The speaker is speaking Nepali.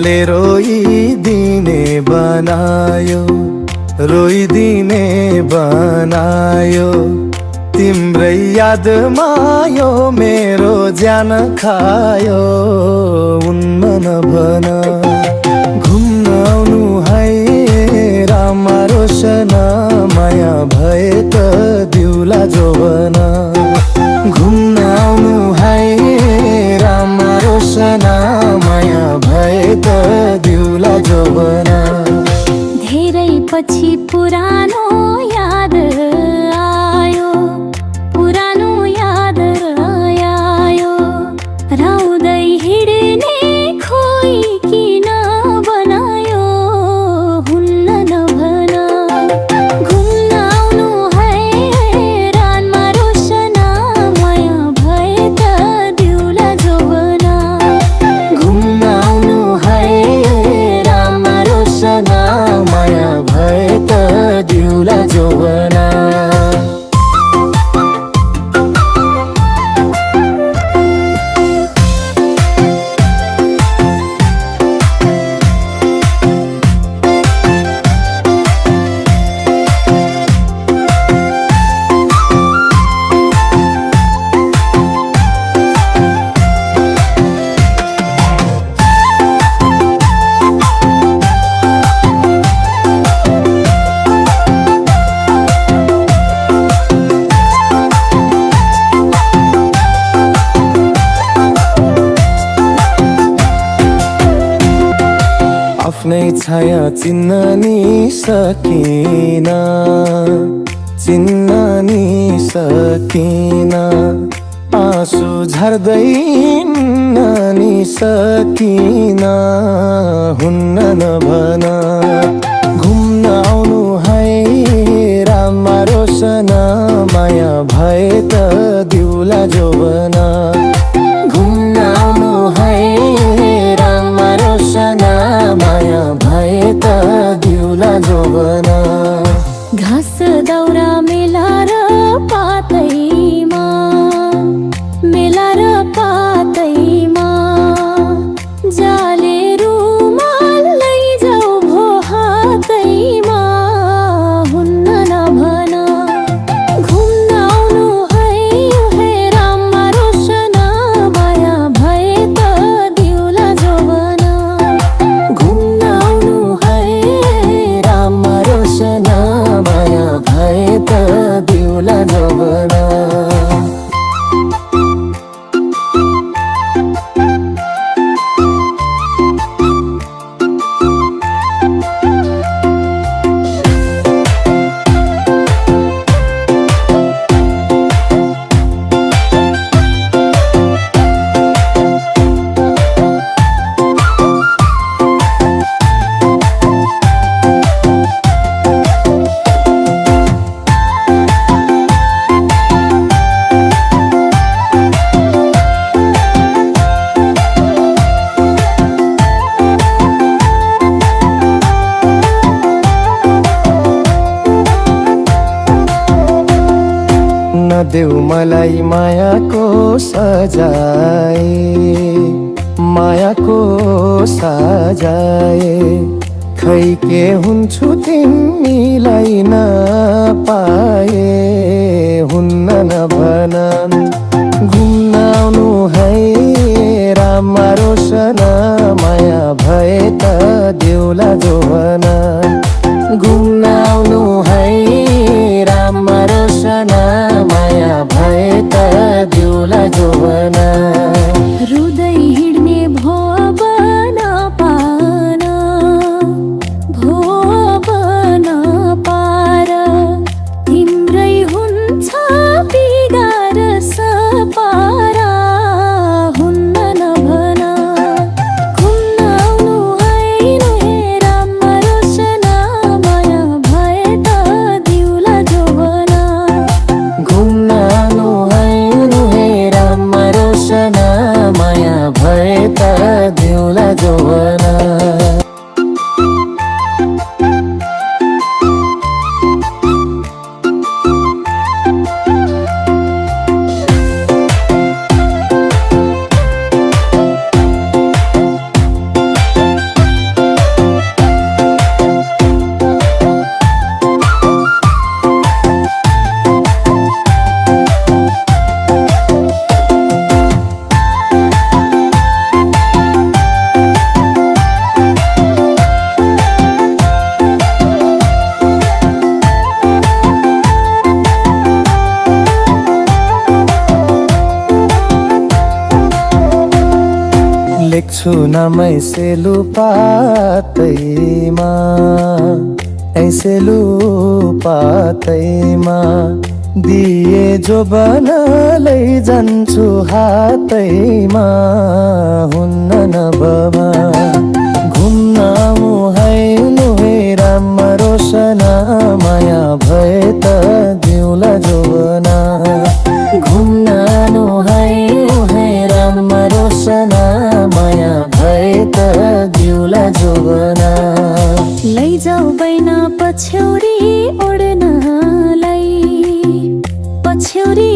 जसले रोइदिने बनायो, रोइदिने बनायो। तिम्रै यादमा यो मेरो ज्यान खायो, उन्न नभन। घुम्न आउनु है रामा रोशन, माया भए त दिउला जोवन। घुम्न आउनु है रामा रोशन, माया भए त दिउला जोवन। धेरै पछि पुरानो याद आयो, पुरानो याद आयो। राउँदै हिँड्ने खोइ किन बनायो, हुन्न नभन। घुम्न आउनु है रामा रोशन, माया भए त दिउला जोवन। घुम्न आउनु है रामा रोशन, माया भए त दिउला जोवन। आफ्नै छाया चिन्न नि सकिन, चिन्न नि सकिन। आँसु झर्दै हिँड्न नि सकिन, हुन्न नभन। घुम्न आउनु है रामा रोशन, माया भए त दिउला जोवन। घुम्न आउनु है रामा रोशन, माया भए त दिउला जोवन। घाँस दाउरा मेला र पातैमा, मेला र पातैमा। जाले रुमाल लैजाऊ भो हातैमा, हुन्न नभन। घुम्न आउनु है रामा रोशन, माया भए त दिउला जोवन। घुम्न आउनु है रामा रोशन, माया भए त दिउला जोवन। नदेऊ मलाई मायाको सजाय, मायाको सजाय। खै के हुन्छु तिमीलाई नपाए, हुन्न नभन। घुम्न आउनु है रामा रोशन, माया भए त दिउला जोवन। घुम्न आउनु है रामा रोशन, माया भए त दिउला जोवन। रुँदै हिँड्ने भो बन पार, भो बन पार। छुनामै सेलु पातैमा ऐसेलु पातैमा दिए जो बनालै जान्छु हातैमा हुन्न नभमा घुम्न मुहाइनु हे राम्रो सना माया भए त दिउला जोबना घुम्न नुहाइनु हे राम्रो सना माया भए त दिउला जोबना लैजाऊ बैना पछ्यौरी ओड्नलाई पछ्यौरी